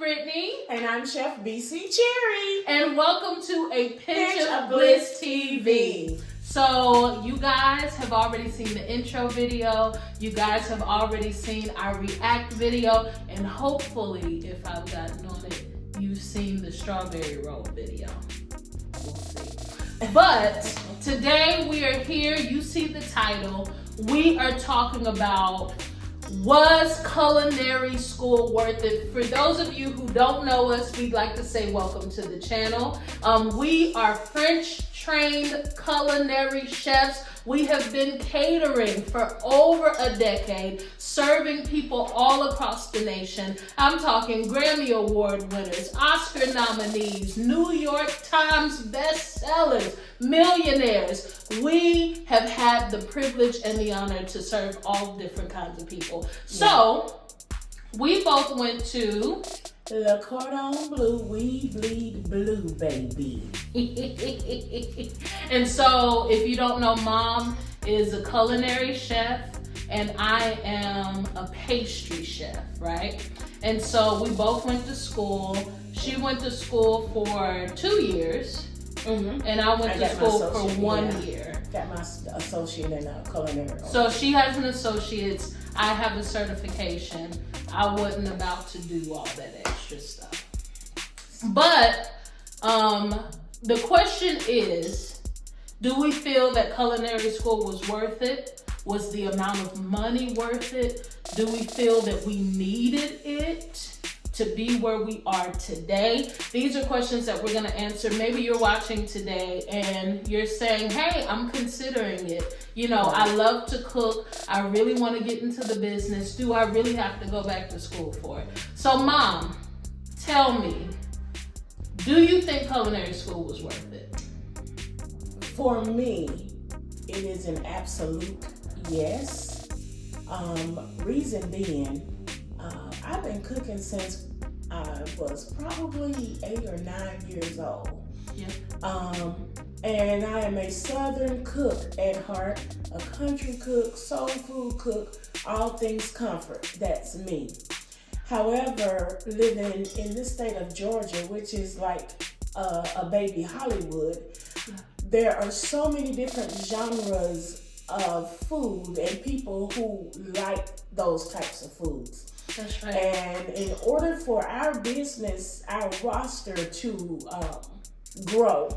Brittany. And I'm Chef BC Cherry. And welcome to a Pinch of Bliss TV. So you guys have already seen the intro video. You guys have already seen our react video. And hopefully, if I've gotten on it, you've seen the strawberry roll video. We'll see. But today we are here. You see the title. We are talking about, was culinary school worth it? For those of you who don't know us, we'd like to say welcome to the channel. We are French-trained culinary chefs. We have been catering for over a decade, serving people all across the nation. I'm talking Grammy Award winners, Oscar nominees, New York Times bestsellers, millionaires. We have had the privilege and the honor to serve all different kinds of people. So we both went to Le Cordon Bleu, we bleed blue, baby. And so if you don't know, Mom is a culinary chef and I am a pastry chef, right? And so we both went to school. She went to school for 2 years. And I went to school for 1 year. Got my associate in culinary. So she has an associate's. I have a certification. I wasn't about to do all that extra stuff. But the question is, do we feel that culinary school was worth it? Was the amount of money worth it? Do we feel that we needed it to be where we are today? These are questions that we're going to answer. Maybe you're watching today and you're saying, hey, I'm considering it. You know, I love to cook. I really want to get into the business. Do I really have to go back to school for it? So, Mom, tell me, do you think culinary school was worth it? For me, it is an absolute yes. Reason being, I've been cooking since I was probably 8 or 9 years old. Yeah. And I am a Southern cook at heart, a country cook, soul food cook, all things comfort. That's me. However, living in the state of Georgia, which is like a baby Hollywood, there are so many different genres of food and people who like those types of foods. That's right. And in order for our business, our roster to grow,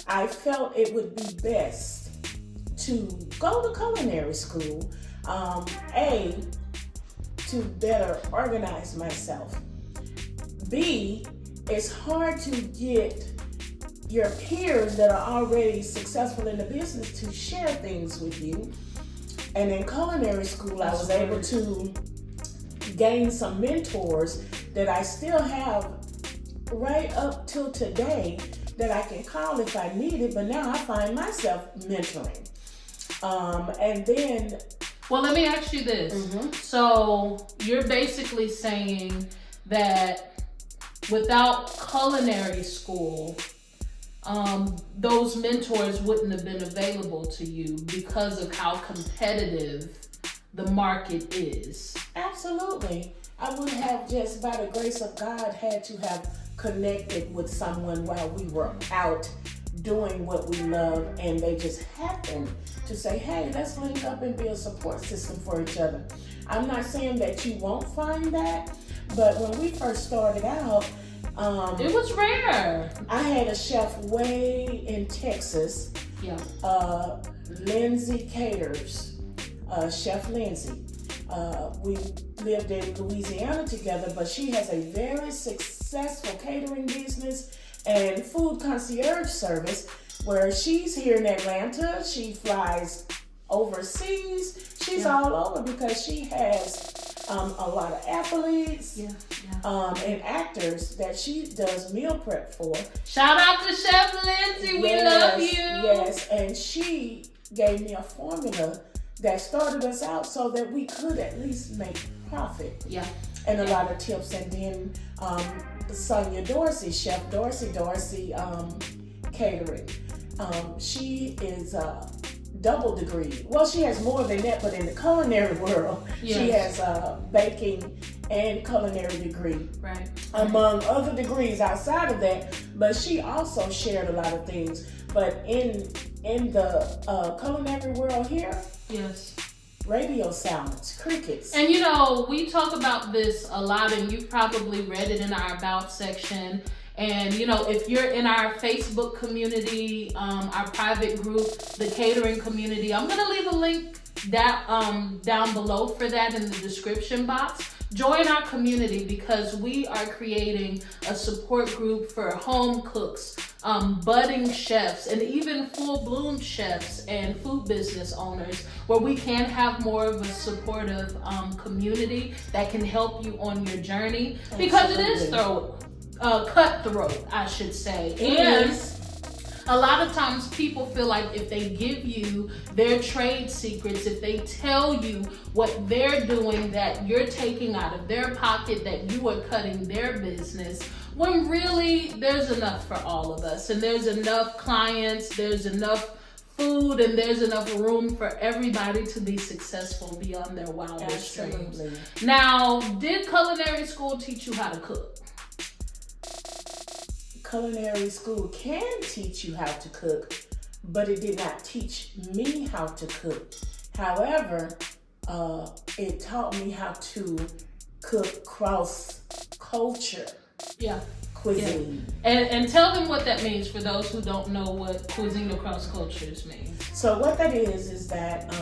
I felt it would be best to go to culinary school. A, to better organize myself. B, it's hard to get your peers that are already successful in the business to share things with you. And in culinary school, I was able to gain some mentors that I still have right up till today that I can call if I need it, but now I find myself mentoring. And then... Well, let me ask you this. So you're basically saying that without culinary school, those mentors wouldn't have been available to you because of how competitive the market is. Absolutely. I would have just, by the grace of God, had to have connected with someone while we were out doing what we love, and they just happened to say, hey, let's link up and be a support system for each other. I'm not saying that you won't find that, but when we first started out, it was rare. I had a chef way in Texas, Lindsay Caters, Chef Lindsay. We lived in Louisiana together, but she has a very successful catering business and food concierge service where she's here in Atlanta. She flies overseas. She's all over because she has a lot of athletes and actors that she does meal prep for. Shout out to Chef Lindsay. We love you. Yes, and she gave me a formula that started us out so that we could at least make profit. And a lot of tips. And then Sonia Dorsey, Chef Dorsey Catering. She is double degree. Well, she has more than that, but in the culinary world, she has baking and culinary degree, right, among other degrees outside of that. But she also shared a lot of things. But in the culinary world here, yes, radio silence, crickets. And we talk about this a lot, and you've probably read it in our About section. And if you're in our Facebook community, our private group, the catering community, I'm gonna leave a link down below for that in the description box. Join our community because we are creating a support group for home cooks, budding chefs, and even full-bloom chefs and food business owners, where we can have more of a supportive community that can help you on your journey. Because it is cutthroat, I should say. And a lot of times people feel like if they give you their trade secrets, if they tell you what they're doing, that you're taking out of their pocket, that you are cutting their business, when really there's enough for all of us, and there's enough clients, there's enough food, and there's enough room for everybody to be successful beyond their wildest dreams. Now, did culinary school teach you how to cook? Culinary school can teach you how to cook, but it did not teach me how to cook. However, it taught me how to cook cross-culture cuisine. Yeah. And tell them what that means for those who don't know what cuisine across cultures means. So what that is that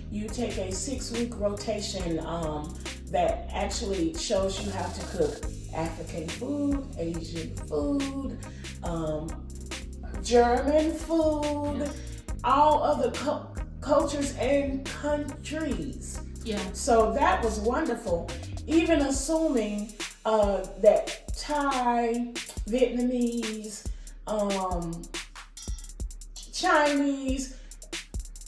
you take a 6-week rotation that actually shows you how to cook African food, Asian food, German food, all other cultures and countries. Yeah. So that was wonderful. Even assuming that Thai, Vietnamese, Chinese,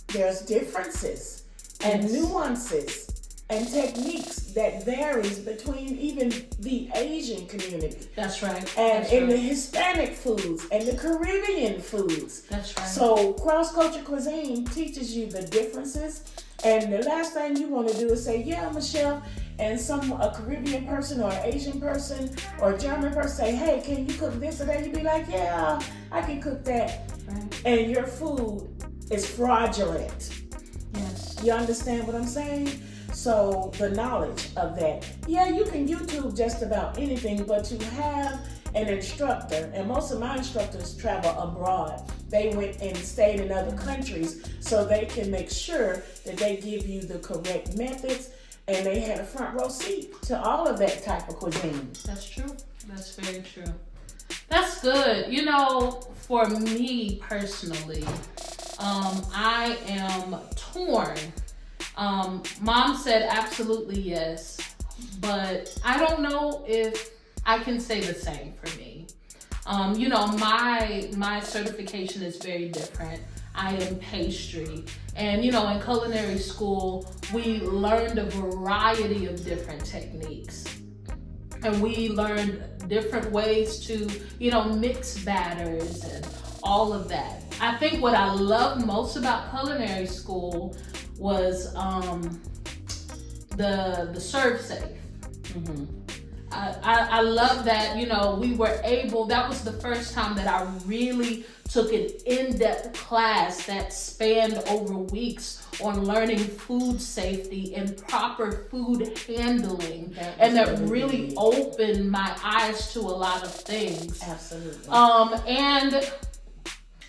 there's differences and nuances and techniques that varies between even the Asian community. That's right. And in the Hispanic foods and the Caribbean foods. That's right. So cross-culture cuisine teaches you the differences. And the last thing you want to do is say, yeah, I'm a chef, and a Caribbean person or an Asian person or a German person say, hey, can you cook this or that? You'd be like, yeah, I can cook that. Right. And your food is fraudulent. Yes. You understand what I'm saying? So the knowledge of that. Yeah, you can YouTube just about anything, but to have an instructor, and most of my instructors travel abroad. They went and stayed in other countries so they can make sure that they give you the correct methods, and they had a front row seat to all of that type of cuisine. That's true. That's very true. That's good. For me personally, I am torn. Mom said absolutely yes, but I don't know if I can say the same for me. My certification is very different. I am pastry. And, in culinary school, we learned a variety of different techniques. And we learned different ways to, mix batters and all of that. I think what I loved most about culinary school was the serve safe. Mm-hmm. I love that, we were able, that was the first time that I really took an in-depth class that spanned over weeks on learning food safety and proper food handling. That really opened my eyes to a lot of things. Absolutely. And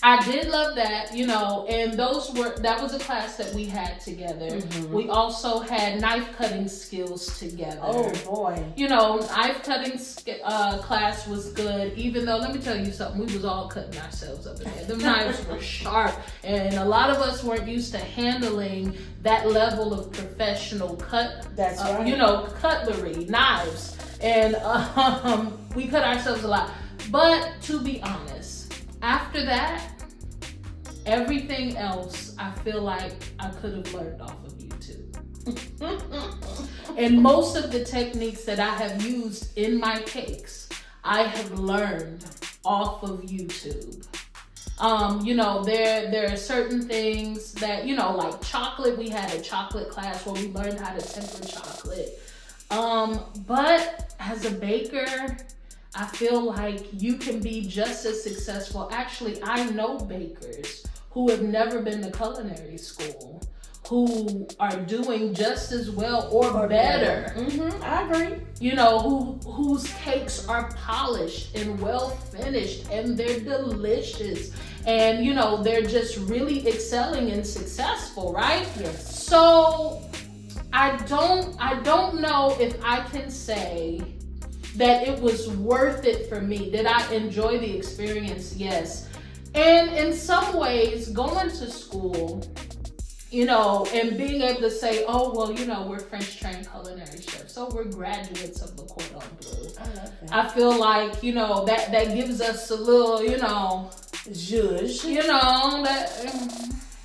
I did love that, and that was a class that we had together. Mm-hmm. We also had knife cutting skills together. Oh boy. Knife cutting class was good, even though, let me tell you something, we was all cutting ourselves up in there. The knives were sharp, and a lot of us weren't used to handling that level of professional That's right. Cutlery, knives, and we cut ourselves a lot. But to be honest, after that, everything else, I feel like I could have learned off of YouTube. And most of the techniques that I have used in my cakes, I have learned off of YouTube. There are certain things that, like chocolate, we had a chocolate class where we learned how to temper chocolate. But as a baker, I feel like you can be just as successful. Actually, I know bakers who have never been to culinary school who are doing just as well or better. I agree. You know, whose cakes are polished and well finished and they're delicious. And, you know, they're just really excelling and successful, right? Yes. So I don't know if I can say that it was worth it for me. Did I enjoy the experience? Yes. And in some ways, going to school, you know, and being able to say, oh, well, you know, we're French trained culinary chefs, so we're graduates of the Cordon Bleu. I love that. I feel like, you know, that gives us a little, you know, zhuzh. You know, that.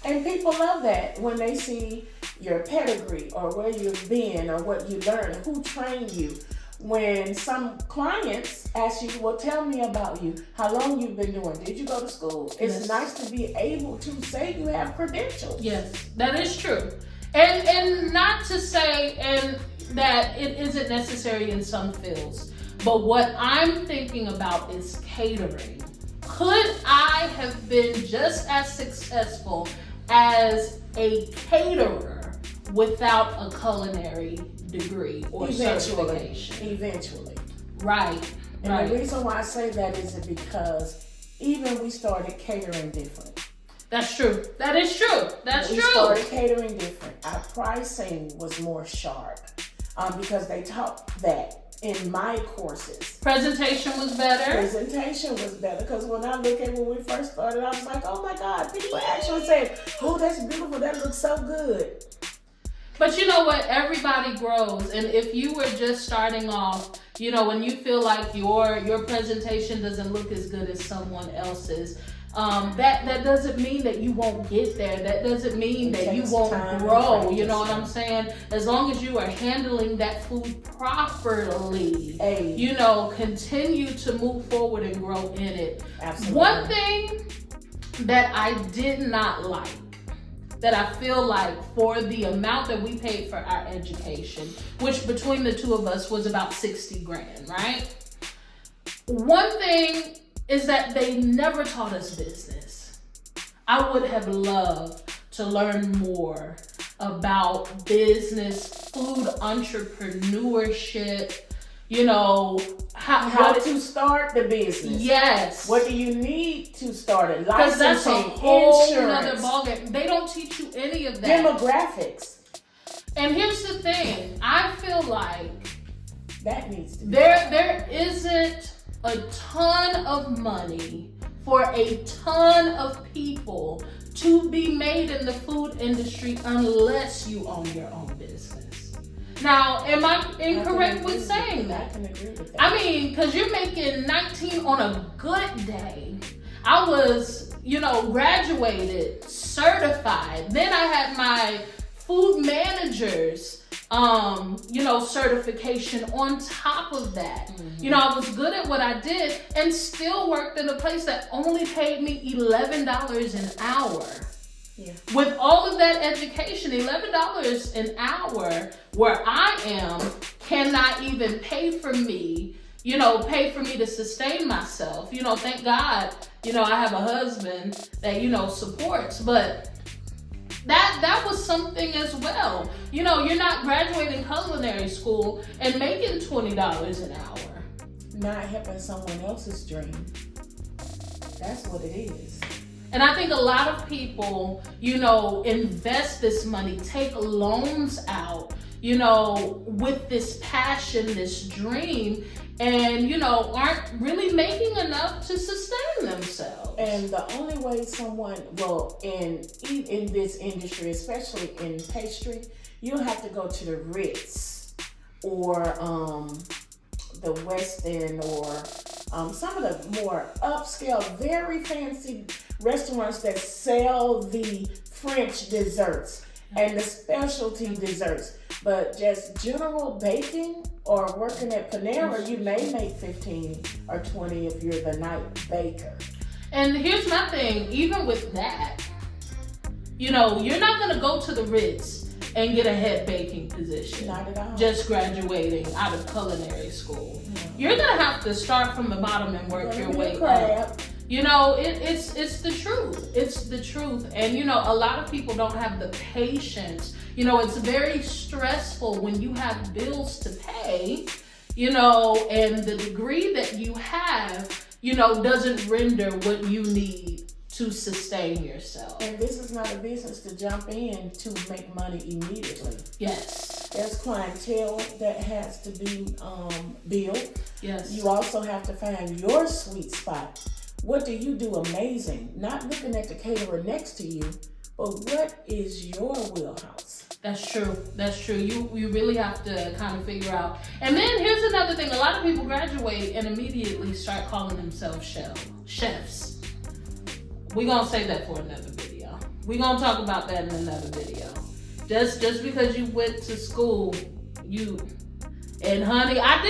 And people love that when they see your pedigree or where you've been or what you learned, who trained you. When some clients ask you, well, tell me about you, how long you've been doing, did you go to school? It's nice to be able to say you have credentials. Yes, that is true. And not to say that it isn't necessary in some fields, but what I'm thinking about is catering. Could I have been just as successful as a caterer without a culinary degree or certification? Eventually. Right. And the reason why I say that is because even we started catering different. That's true. That is true. We started catering different. Our pricing was more sharp because they taught that in my courses. Presentation was better Because when I look at when we first started, I was like, oh my God, people actually said, oh, that's beautiful. That looks so good. But you know what? Everybody grows. And if you were just starting off, you know, when you feel like your presentation doesn't look as good as someone else's, that doesn't mean that you won't get there. That doesn't mean that you won't grow. You know what I'm saying? As long as you are handling that food properly, you know, continue to move forward and grow in it. Absolutely. One thing that I did not like, that I feel like for the amount that we paid for our education, which between the two of us was about 60 grand, right? One thing is that they never taught us business. I would have loved to learn more about business, food entrepreneurship, you know, how to start the business. Yes. What do you need to start it? Because that's a whole other insurance, ballgame. They don't teach you any of that. demographics. And here's the thing. I feel like that needs to be there isn't a ton of money for a ton of people to be made in the food industry unless you own your own business. Now, am I incorrect with saying that? I can agree with that. I mean, because you're making 19 on a good day. I was, you know, graduated, certified. Then I had my food manager's, you know, certification on top of that. Mm-hmm. You know, I was good at what I did and still worked in a place that only paid me $11 an hour. Yeah. With all of that education, $11 an hour where I am cannot even pay for me to sustain myself. You know, thank God, you know, I have a husband that, you know, supports, but that was something as well. You know, you're not graduating culinary school and making $20 an hour. Not helping someone else's dream. That's what it is. And I think a lot of people, you know, invest this money, take loans out, you know, with this passion, this dream, and, you know, aren't really making enough to sustain themselves. And the only way someone, well, in this industry, especially in pastry, you'll have to go to the Ritz or the West End or some of the more upscale, very fancy restaurants that sell the French desserts and the specialty desserts. But just general baking or working at Panera, you may make 15 or 20 if you're the night baker. And here's my thing, even with that, you know, you're not going to go to the Ritz and get a head baking position. Not at all. Just graduating out of culinary school. You're gonna have to start from the bottom and work your way up. You know, it's the truth. It's the truth. And you know, a lot of people don't have the patience. You know, it's very stressful when you have bills to pay, you know, and the degree that you have, you know, doesn't render what you need to sustain yourself. And this is not a business to jump in to make money immediately. Yes. There's clientele that has to be built. Yes. You also have to find your sweet spot. What do you do amazing? Not looking at the caterer next to you, but what is your wheelhouse? That's true. That's true. You really have to kind of figure out. And then here's another thing. A lot of people graduate and immediately start calling themselves chefs. We're going to save that for another video. We're going to talk about that in another video. Just because you went to school, and honey, I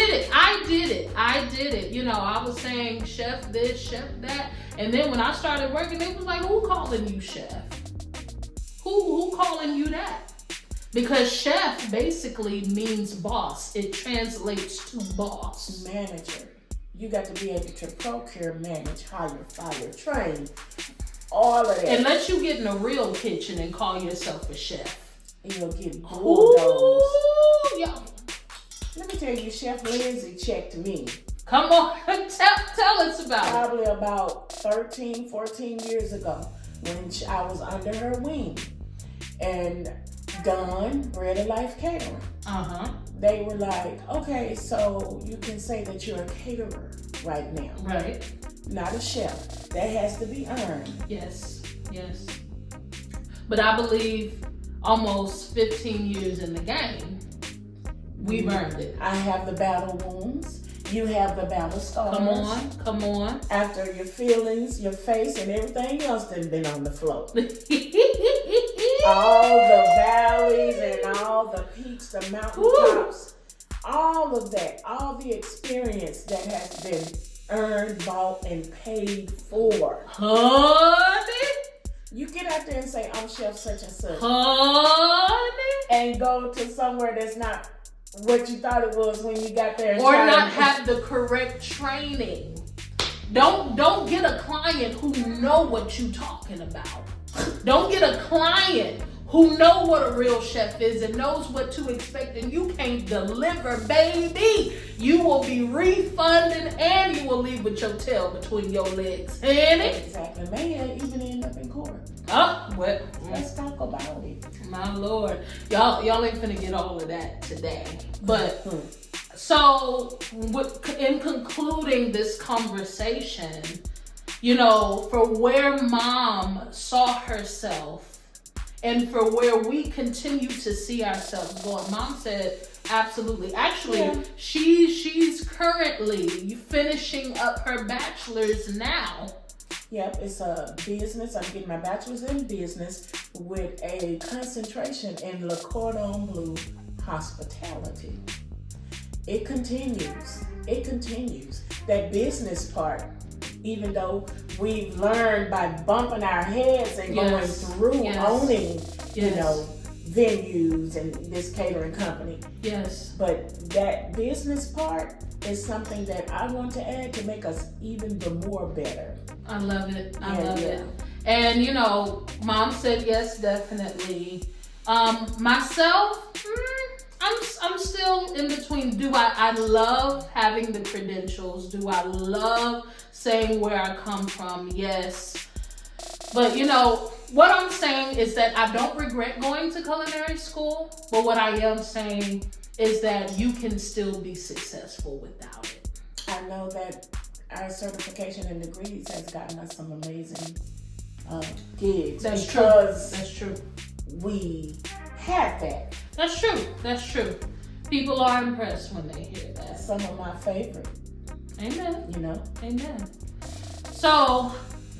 did it. You know, I was saying chef this, chef that. And then when I started working, it was like, who calling you chef? Who calling you that? Because chef basically means boss. It translates to boss. Manager. You got to be able to procure, manage, hire, fire, train, all of that. Unless you get in a real kitchen and call yourself a chef. You'll get bulldozed. Yeah. Let me tell you, Chef Lindsay checked me. Come on, tell us about it. Probably about 13, 14 years ago when I was under her wing. And Dawn, Bread of Life Catering. They were like, okay, so you can say that you're a caterer right now. Right. Not a chef. That has to be earned. Yes. But I believe almost 15 years in the game, we've earned it. I have the battle wounds. You have the battle scars. Come on. After your feelings, your face, and everything else that been on the floor. All the valleys and all the peaks, the mountaintops, all of that, all the experience that has been earned, bought, and paid for. Honey. You get out there and say, I'm chef such and such. Honey. And go to somewhere that's not what you thought it was when you got there. Or not have the correct training. Don't get a client who know what you talking about. Don't get a client who know what a real chef is and knows what to expect, and you can't deliver, baby. You will be refunded and you will leave with your tail between your legs. Exactly. May even end up in court. Oh, well. Let's talk about it. My Lord. Y'all ain't finna get all of that today. But so in concluding this conversation, you know, for where Mom saw herself and for where we continue to see ourselves going, Mom said, absolutely. Actually, she's currently finishing up her bachelor's now. Yep, it's a business. I'm getting my bachelor's in business with a concentration in Le Cordon Bleu hospitality. It continues. That business part, even though we've learned by bumping our heads and going through owning, you know, venues and this catering company. Yes. But that business part is something that I want to add to make us even the more better. I love it. I love it. And you know, Mom said yes, definitely. Myself, I'm still in between. I love having the credentials? Do I love saying where I come from? Yes. But you know, what I'm saying is that I don't regret going to culinary school, but what I am saying is that you can still be successful without it. I know that our certification and degrees has gotten us some amazing gigs. That's true. We have that. That's true. People are impressed when they hear that. Some of my favorite. Amen. You know? Amen. So,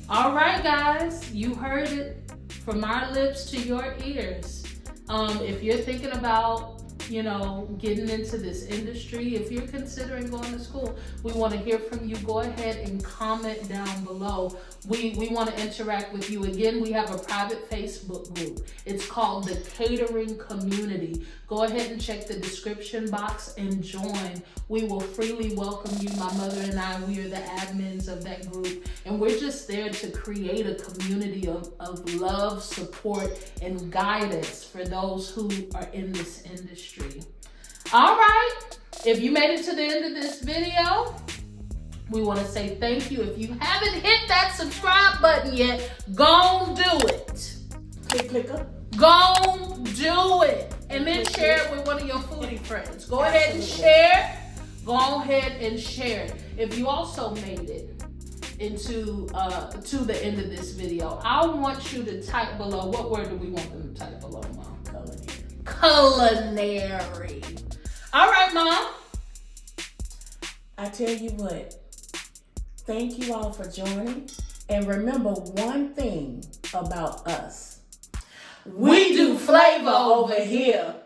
all right, guys, you heard it from our lips to your ears. If you're thinking about getting into this industry, if you're considering going to school, we want to hear from you. Go ahead and comment down below. We want to interact with you. Again, we have a private Facebook group. It's called the Catering Community. Go ahead and check the description box and join. We will freely welcome you. My mother and I, we are the admins of that group, and we're just there to create a community of love, support, and guidance for those who are in this industry. All right, if you made it to the end of this video, we want to say thank you. If you haven't hit that subscribe button yet, go do it. Click up. Go do it. And then share it with one of your foodie friends. Go ahead and share. Go ahead and share it. If you also made it into to the end of this video, I want you to type below. What word do we want them to type below, Mom? Culinary. All right, Mom. I tell you what. Thank you all for joining. And remember one thing about us. We do flavor over here.